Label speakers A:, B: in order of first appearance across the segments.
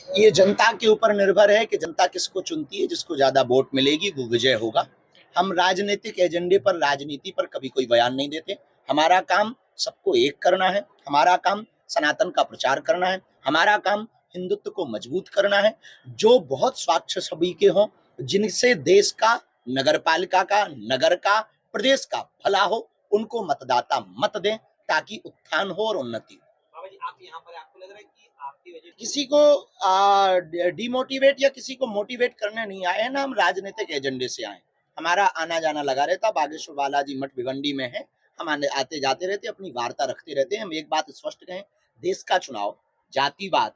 A: ये जनता के ऊपर निर्भर है कि जनता किसको चुनती है। जिसको ज्यादा वोट मिलेगी वो विजय होगा। हम राजनीतिक एजेंडे पर, राजनीति पर कभी कोई बयान नहीं देते। हमारा काम सबको एक करना है, हमारा काम सनातन का प्रचार करना है, हमारा काम हिंदुत्व को मजबूत करना है। जो बहुत स्वच्छ छवि के हों, जिनसे देश का, नगर पालिका का, नगर का, प्रदेश का भला हो, उनको मतदाता मत दें ताकि उत्थान हो और उन्नति हो।
B: बाबा जी, आप यहाँ पर आपको लग रहा है कि आपकी वजह
A: किसी को डिमोटिवेट या किसी को मोटिवेट करने नहीं आए हैं ना, हम राजनीतिक एजेंडे से आए। हमारा आना जाना लगा रहता। बागेश्वर बालाजी मठ भिवंडी में है, हम आते जाते रहते, अपनी वार्ता रखते रहते हैं। हम एक बात स्पष्ट कहें, देश का चुनाव जातिवाद,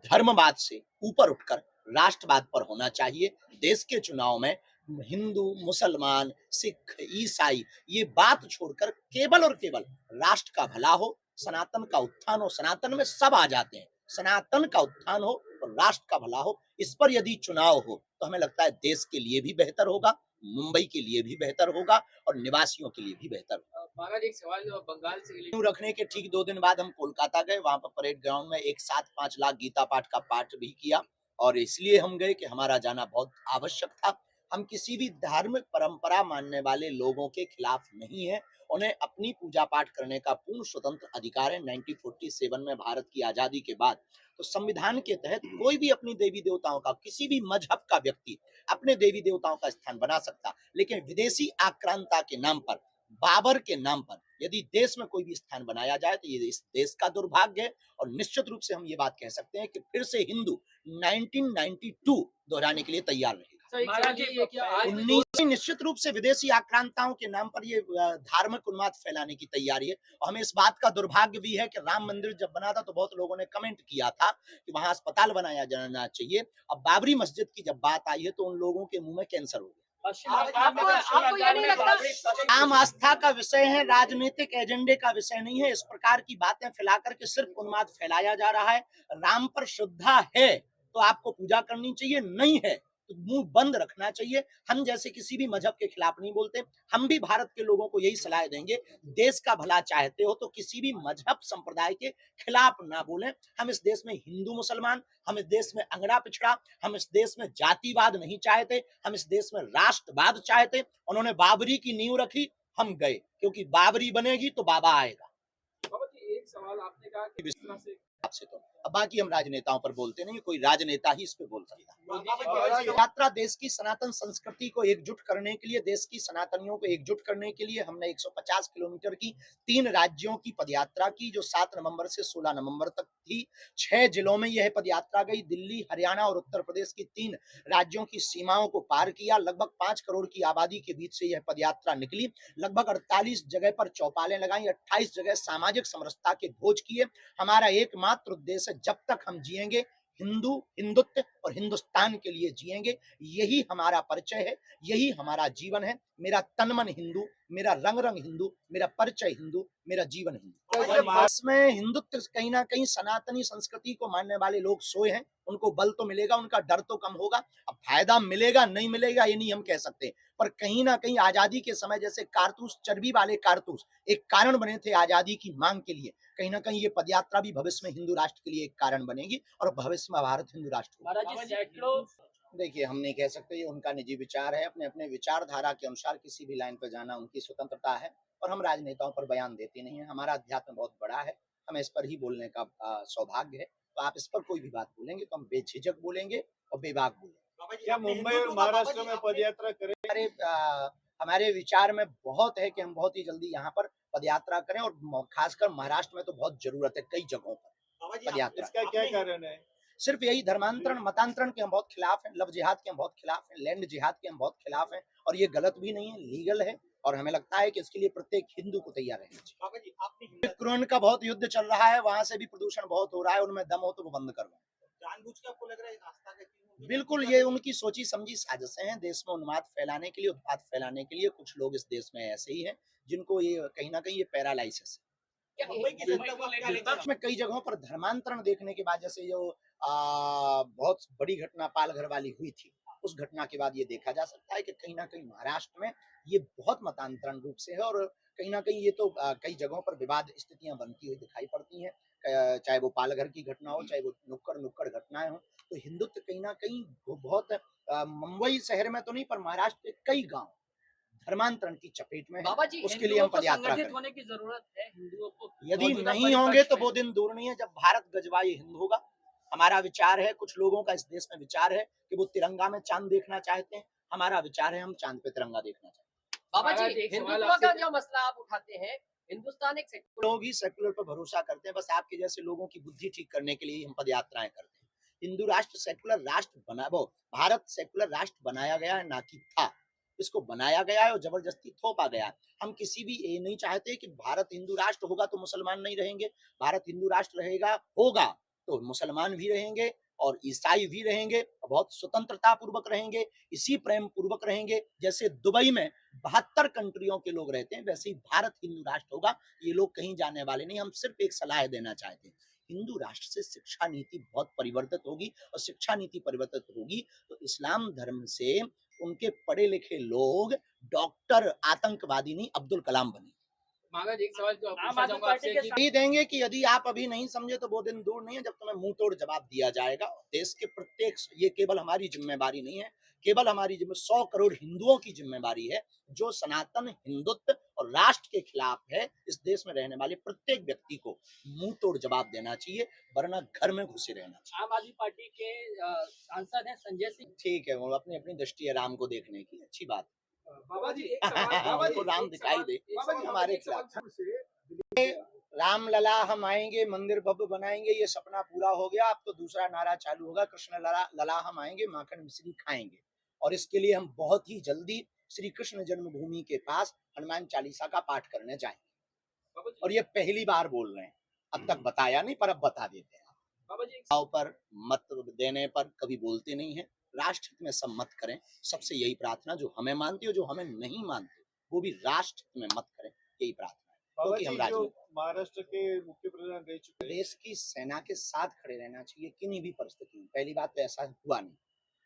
A: धर्मवाद से ऊपर उठकर राष्ट्रवाद पर होना चाहिए। देश के चुनाव में हिंदू, मुसलमान, सिख, ईसाई ये बात छोड़कर केवल और केवल राष्ट्र का भला हो, सनातन का उत्थान हो। सनातन में सब आ जाते हैं। सनातन का उत्थान हो और राष्ट्र का भला हो, इस पर यदि चुनाव हो तो हमें लगता है देश के लिए भी बेहतर होगा, मुंबई के लिए भी बेहतर होगा और निवासियों के लिए भी बेहतर होगा।
B: महाराज, एक सवाल बंगाल से
A: रखने के ठीक 2 दिन बाद हम कोलकाता गए। वहां पर परेड ग्राउंड में एक साथ 5 लाख गीता पाठ का पाठ भी किया और इसलिए हम गए कि हमारा जाना बहुत आवश्यक था। हम किसी भी धार्मिक परंपरा मानने वाले लोगों के खिलाफ नहीं है। उन्हें अपनी पूजा पाठ करने का पूर्ण स्वतंत्र अधिकार है। 1947 में भारत की आजादी के बाद तो संविधान के तहत कोई भी अपनी देवी देवताओं का, किसी भी मजहब का व्यक्ति अपने देवी देवताओं का स्थान बना सकता। लेकिन विदेशी आक्रांता के नाम पर, बाबर के नाम पर यदि देश में कोई भी स्थान बनाया जाए तो ये इस देश का दुर्भाग्य है। और निश्चित रूप से हम ये बात कह सकते हैं कि फिर से हिंदू 1992 दोहराने के लिए तैयार रहेगा। निश्चित रूप से विदेशी आक्रांताओं के नाम पर ये धार्मिक उन्माद फैलाने की तैयारी है। और हमें इस बात का दुर्भाग्य भी है कि राम मंदिर जब बना था तो बहुत लोगों ने कमेंट किया था कि वहां अस्पताल बनाया जाना चाहिए। अब बाबरी मस्जिद की जब बात आई है तो उन लोगों के मुंह में कैंसर हो गया।
B: आपको ये नहीं लगता
A: आम आस्था का विषय है, राजनीतिक एजेंडे का विषय नहीं है। इस प्रकार की बातें फैला करके सिर्फ उन्माद फैलाया जा रहा है। राम पर श्रद्धा है तो आपको पूजा करनी चाहिए, नहीं है तो मुंह बंद रखना चाहिए। हम जैसे किसी भी मजहब के खिलाफ नहीं बोलते। हम भी भारत के लोगों को यही सलाह देंगे, देश का भला चाहते हो तो किसी भी मजहब संप्रदाय के खिलाफ ना बोलें। हम इस देश में हिंदू मुसलमान, हम इस देश में अंगड़ा पिछड़ा, हम इस देश में जातिवाद नहीं चाहते, हम इस देश में राष्ट्रवाद चाहते। उन्होंने बाबरी की नींव रखी, हम गए, क्योंकि बाबरी बनेगी तो बाबा आएगा।
B: बाबा जी, एक सवाल आपने कहा कि इस तरह से
A: आपसे तो अब बाकी हम राजनेताओं पर बोलते नहीं, कोई राजनेता ही इस पे बोल सकता है। यात्रा देश की सनातन संस्कृति को एकजुट करने के लिए, देश की सनातनियों को एकजुट करने के लिए हमने 150 किलोमीटर की 3 राज्यों की पदयात्रा की, जो 7 नवंबर से 16 नवंबर तक थी। 6 जिलों में यह पदयात्रा गई। दिल्ली, हरियाणा और उत्तर प्रदेश की 3 राज्यों की सीमाओं को पार किया। लगभग 5 करोड़ की आबादी के बीच से यह पदयात्रा निकली। लगभग 48 जगह पर चौपालें लगाई, 28 जगह सामाजिक समरसता के भोज किए। हमारा एकमात्र उद्देश्य है, जब तक हम जिएंगे हिंदू, हिंदुत्व और हिंदुस्तान के लिए जिएंगे। यही हमारा परिचय है, यही हमारा जीवन है। मेरा तन मन हिंदू, मेरा रंग रंग हिंदू, मेरा परिचय हिंदू, मेरा जीवन हिंदू। इसमें हिंदुत्व कहीं ना कहीं सनातनी संस्कृति को मानने वाले लोग सोए हैं। उनको बल तो मिलेगा, उनका डर तो कम होगा। अब फायदा मिलेगा नहीं मिलेगा ये नहीं हम कह सकते, पर कहीं ना कहीं आजादी के समय जैसे कारतूस, चर्बी वाले कारतूस एक कारण बने थे आजादी की मांग के लिए, कहीं ना कहीं ये पदयात्रा भी भविष्य में हिंदू राष्ट्र के लिए एक कारण बनेगी और भविष्य में भारत हिंदू राष्ट्र होगा। देखिए, हम नहीं कह सकते, ये उनका निजी विचार है। अपने अपने विचारधारा के अनुसार किसी भी लाइन पर जाना उनकी स्वतंत्रता है और हम राजनेताओं पर बयान देते नहीं है। हमारा अध्यात्म बहुत बड़ा है, हमें इस पर ही बोलने का सौभाग्य है। तो आप इस पर कोई भी बात बोलेंगे तो हम बेझिझक बोलेंगे और बेबाक बोलेंगे।
C: क्या मुंबई और महाराष्ट्र में पदयात्रा करें?
A: हमारे विचार में बहुत है कि हम बहुत ही जल्दी यहाँ पर पदयात्रा करें और खासकर महाराष्ट्र में तो बहुत जरूरत है कई जगहों पर पदयात्रा।
C: इसका क्या कारण है?
A: सिर्फ यही, धर्मांतरण, मतांतरण के हम बहुत खिलाफ हैं, लव जिहाद के हम बहुत खिलाफ हैं, लैंड जिहाद के हम बहुत खिलाफ हैं और ये गलत भी नहीं है, लीगल है और हमें लगता है कि इसके लिए प्रत्येक हिंदू को तैयार रहना चाहिए। यूक्रेन का बहुत युद्ध चल रहा है, वहां से भी प्रदूषण बहुत हो रहा है, उनमें दम हो तो वो बंद करवाएं।
B: जानबूझ के आपको लग रहा है आस्था का
A: बिल्कुल, ये उनकी सोची समझी साजिशें हैं देश में उन्माद फैलाने के लिए, उत्पाद फैलाने के लिए। कुछ लोग इस देश में ऐसे ही हैं जिनको ये कहीं ना कहीं ये पैरालाइसिस है। में कई जगहों पर धर्मांतरण देखने के बाद, जैसे जो बहुत बड़ी घटना पालघर वाली हुई थी, उस घटना के बाद ये देखा जा सकता है कि कहीं ना कहीं महाराष्ट्र में ये बहुत मतांतरण रूप से है और कहीं ना कहीं ये तो कई जगहों पर विवाद स्थितियां बनती हुई दिखाई पड़ती हैं। चाहे वो पालघर की घटना हो, चाहे वो नुक्कड़ घटनाएं हो, तो हिंदुत्व कहीं ना कहीं बहुत मुंबई शहर में तो नहीं पर महाराष्ट्र के कई गांव धर्मांतरण की चपेट में है।
D: बाबा जी,
A: उसके लिए हम
D: हिंदुओं को
A: पदयात्रा
D: संगठित
A: करें।
D: होने की जरूरत है हिंदुओं को।
A: यदि
D: मौजूदा
A: नहीं होंगे तो
D: परिप्रेक्ष्य
A: वो दिन दूर नहीं है जब भारत गजवाए हिंद होगा। हमारा विचार है, कुछ लोगों का इस देश में विचार है कि वो तिरंगा में चांद देखना चाहते हैं। हमारा विचार है हम चांद पे तिरंगा देखना चाहते हैं।
D: बाबा
B: महाराज,
D: जी,
B: एक सवाल
D: हिंदुत्व
B: आपसे
D: का जो मसला आप उठाते हैं, हिंदुस्तान एक सेक्युलर
A: लोग ही सेकुलर पर भरोसा करते हैं। बस आपके जैसे लोगों की बुद्धि ठीक करने के लिए ही हम पदयात्राएं करते हैं। हिंदू राष्ट्र सेकुलर राष्ट्र बना वो भारत सेकुलर राष्ट्र बनाया गया है, ना कि था। इसको बनाया गया है और जबरदस्ती थोपा गया है। हम किसी भी ये नहीं चाहते कि भारत हिंदू राष्ट्र होगा तो मुसलमान नहीं रहेंगे। भारत हिंदू राष्ट्र रहेगा होगा तो मुसलमान भी रहेंगे और ईसाई भी रहेंगे, बहुत स्वतंत्रता पूर्वक रहेंगे, इसी प्रेम पूर्वक रहेंगे। जैसे दुबई में 72 कंट्रियों के लोग रहते हैं, वैसे ही भारत हिंदू राष्ट्र होगा। ये लोग कहीं जाने वाले नहीं। हम सिर्फ एक सलाह देना चाहते हैं, हिंदू राष्ट्र से शिक्षा नीति बहुत परिवर्तित होगी, और शिक्षा नीति परिवर्तित होगी तो इस्लाम धर्म से उनके पढ़े लिखे लोग डॉक्टर, आतंकवादी नहीं अब्दुल कलाम बने।
B: महाराज, एक सवाल जो
D: आम
B: पूछना
D: आदमी
B: चाहूंगा
D: पार्टी
B: आपसे
D: के
B: कि
A: ये देंगे कि यदि आप अभी नहीं समझे तो वो दिन दूर नहीं है जब तुम्हें मुंह तोड़ जवाब दिया जाएगा। देश के प्रत्येक, ये केवल हमारी जिम्मेवारी नहीं है, केवल हमारी 100 करोड़ हिंदुओं की जिम्मेवारी है, जो सनातन हिंदुत्व और राष्ट्र के खिलाफ है। इस देश में रहने वाले प्रत्येक व्यक्ति को मुंह तोड़ जवाब देना चाहिए, वरना घर में घुसे रहना चाहिए।
D: आम आदमी पार्टी के सांसद हैं संजय सिंह।
A: ठीक है, वो अपनी अपनी दृष्टि है राम को देखने की, अच्छी बात।
B: बाबा जी, एक सवाल बाबा जी,
A: उनको राम
B: एक
A: दिखाई
B: सवाल-
A: दे,
B: एक सवाल-
A: हमारे
B: एक सवाल
A: खिलाफ।
B: से
A: राम लला हम आएंगे, मंदिर भव्य बनाएंगे, ये सपना पूरा हो गया। अब तो दूसरा नारा चालू होगा, कृष्ण लला हम आएंगे, माखन मिश्री खाएंगे। और इसके लिए हम बहुत ही जल्दी श्री कृष्ण जन्मभूमि के पास हनुमान चालीसा का पाठ करने जाएंगे।
B: बाबा जी,
A: और ये पहली बार बोल रहे हैं, अब तक बताया नहीं पर अब बता देते हैं।
B: बाबा जी,
A: पर मत देने पर कभी बोलते नहीं है। राष्ट्र हित में सब मत करें, सबसे यही प्रार्थना। जो हमें मानते हो, जो हमें नहीं मानते, वो भी राष्ट्र हित में मत करें, यही प्रार्थना है।
C: बाबा
A: क्योंकि
C: जी,
A: हम
C: जो
A: राजनीति,
C: महाराष्ट्र के मुख्य प्रधान रह चुके हैं,
A: देश की सेना के साथ खड़े रहना चाहिए किन्हीं भी परिस्थिति में। पहली बात तो ऐसा हुआ नहीं,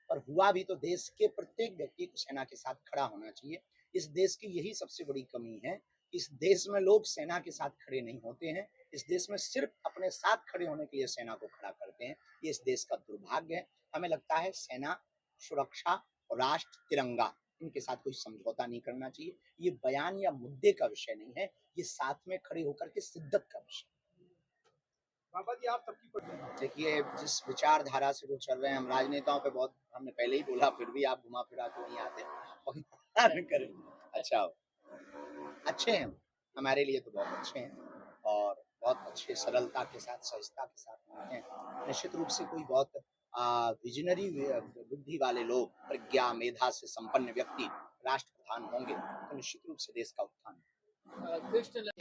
A: और हुआ भी तो देश के प्रत्येक व्यक्ति को सेना के साथ खड़ा होना चाहिए। इस देश की यही सबसे बड़ी कमी है, इस देश में लोग सेना के साथ खड़े नहीं होते हैं। इस देश में सिर्फ अपने साथ खड़े होने के लिए सेना को खड़ा करते हैं। ये इस देश का दुर्भाग्य है। हमें लगता है सेना, सुरक्षा और राष्ट्र, तिरंगा, इनके साथ कोई समझौता नहीं करना चाहिए। ये बयान या मुद्दे का विषय नहीं है, ये साथ में खड़े होकर के शिद्दत का विषय।
B: बाबा जी, आप सबकी
A: देखिए, जिस विचारधारा से वो चल रहे हैं, हम राजनेताओं पे बहुत, हमने पहले ही बोला, फिर भी आप घुमा फिरा के नहीं आते और करें। अच्छा हो, अच्छे हैं, हमारे लिए तो बहुत अच्छे हैं और बहुत अच्छे सरलता के साथ, सहजता के साथ होते हैं। निश्चित रूप से कोई बहुत विजनरी बुद्धि वाले लोग, प्रज्ञा मेधा से संपन्न व्यक्ति राष्ट्रप्रधान होंगे तो निश्चित रूप से देश का उत्थान।
B: कृष्ण